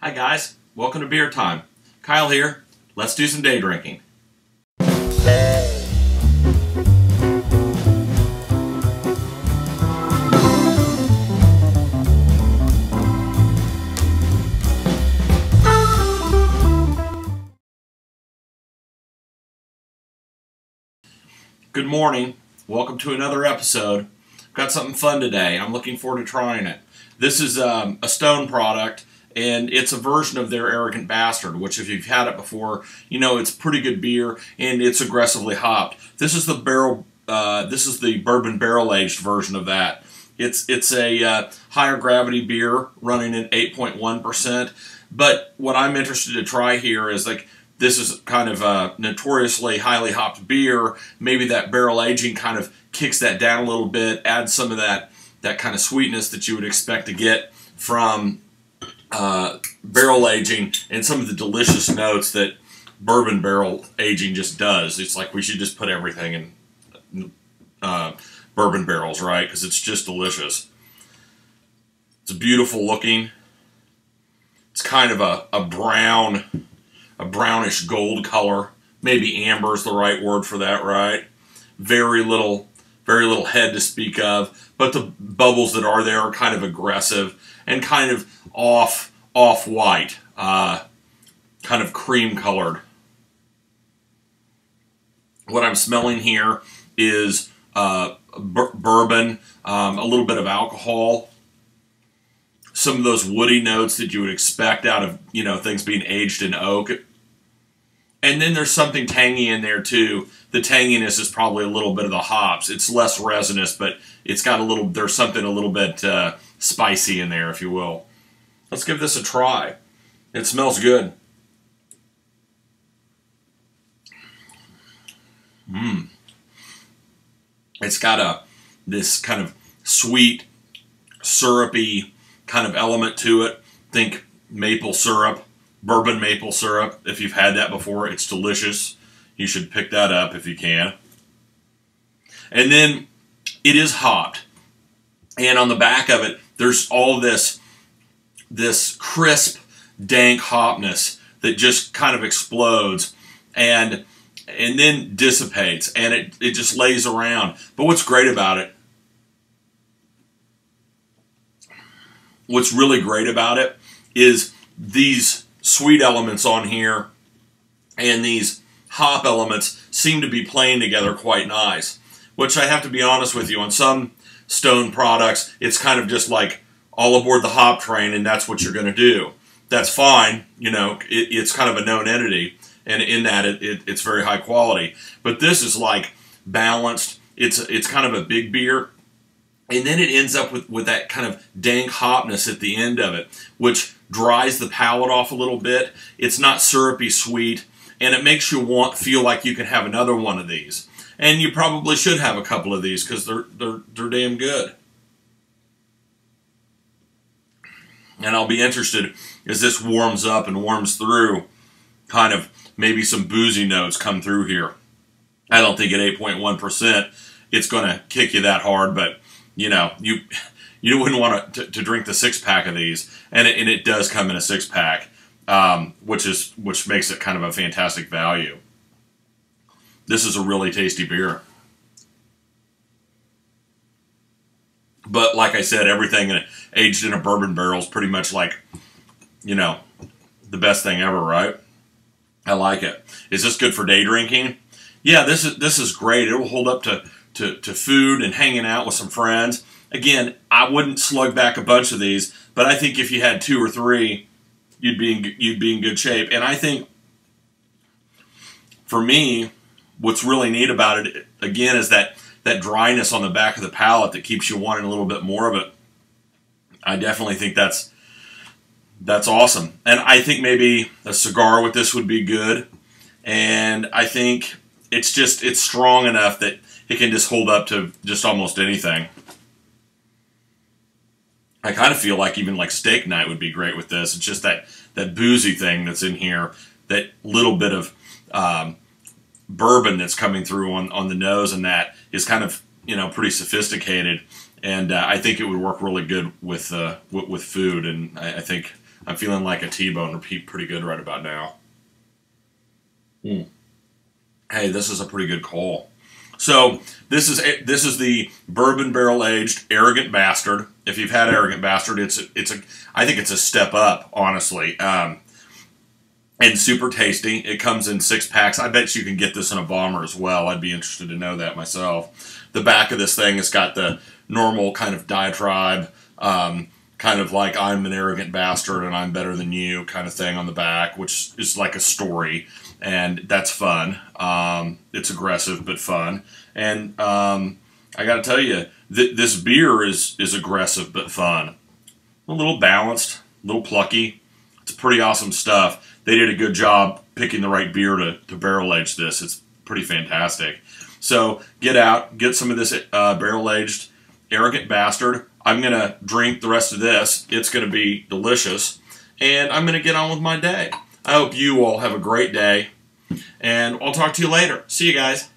Hi guys, welcome to Beer Time. Kyle here. Let's do some day drinking. Good morning. Welcome to another episode. Got something fun today. I'm looking forward to trying it. This is a Stone product, and it's a version of their Arrogant Bastard, which if you've had it before, you know it's pretty good beer, and it's aggressively hopped. This is the bourbon barrel-aged version of that. It's a higher gravity beer running at 8.1%, but what I'm interested to try here is this is kind of a notoriously highly hopped beer. Maybe that barrel aging kind of kicks that down a little bit, adds some of that kind of sweetness that you would expect to get from barrel aging, and some of the delicious notes that bourbon barrel aging just does. It's like we should just put everything in bourbon barrels, right? Because it's just delicious. It's beautiful looking. It's kind of a brownish gold color. Maybe amber is the right word for that, right? Very little head to speak of, but the bubbles that are there are kind of aggressive and kind of off-white, kind of cream colored. What I'm smelling here is bourbon, a little bit of alcohol, some of those woody notes that you would expect out of, you know, things being aged in oak. And then there's something tangy in there too. The tanginess is probably a little bit of the hops. It's less resinous, but it's got there's something a little bit spicy in there, if you will. Let's give this a try. It smells good. It's got this kind of sweet, syrupy kind of element to it. Think maple syrup, bourbon maple syrup. If you've had that before, it's delicious. You should pick that up if you can. And then it is hopped. And on the back of it, there's all this crisp, dank hopness that just kind of explodes and then dissipates, and it just lays around. But what's great about it, what's really great about it is these sweet elements on here and these hop elements seem to be playing together quite nice, which I have to be honest with you, on some Stone products, it's kind of just like all aboard the hop train and that's what you're going to do. That's fine, you know, it's kind of a known entity, and in that it's very high quality. But this is like balanced, it's kind of a big beer, and then it ends up with that kind of dank hopness at the end of it, which dries the palate off a little bit. It's not syrupy sweet, and it makes you feel like you can have another one of these. And you probably should have a couple of these because they're damn good. And I'll be interested as this warms up and warms through, kind of maybe some boozy notes come through here. I don't think at 8.1% it's going to kick you that hard, but you know, you wouldn't want to drink the 6-pack of these, and it does come in a 6-pack, which makes it kind of a fantastic value. This is a really tasty beer. But like I said, everything aged in a bourbon barrel is pretty much like, you know, the best thing ever, right? I like it. Is this good for day drinking? Yeah, this is great. It will hold up to food and hanging out with some friends. Again, I wouldn't slug back a bunch of these, but I think if you had 2 or 3, you'd be in good shape. And I think, for me, what's really neat about it, again, is that dryness on the back of the palate that keeps you wanting a little bit more of it. I definitely think that's awesome. And I think maybe a cigar with this would be good. And I think it's strong enough that it can just hold up to just almost anything. I kind of feel like even like steak night would be great with this. It's just that boozy thing that's in here, that little bit of bourbon that's coming through on the nose, and that is kind of, you know, pretty sophisticated. And I think it would work really good with food, and I think I'm feeling like a T-bone repeat pretty good right about now. Hey, this is a pretty good call. So this is the bourbon barrel aged Arrogant Bastard. If you've had Arrogant Bastard, I think it's a step up, honestly. And super tasty. It comes in 6 packs. I bet you can get this in a bomber as well. I'd be interested to know that myself. The back of this thing has got the normal kind of diatribe, kind of like I'm an arrogant bastard and I'm better than you kind of thing on the back, which is like a story, and that's fun. It's aggressive but fun, and I got to tell you, this beer is aggressive but fun. A little balanced, a little plucky. It's pretty awesome stuff. They did a good job picking the right beer to barrel age this. It's pretty fantastic. So get out, get some of this barrel aged Arrogant Bastard. I'm going to drink the rest of this. It's going to be delicious. And I'm going to get on with my day. I hope you all have a great day. And I'll talk to you later. See you guys.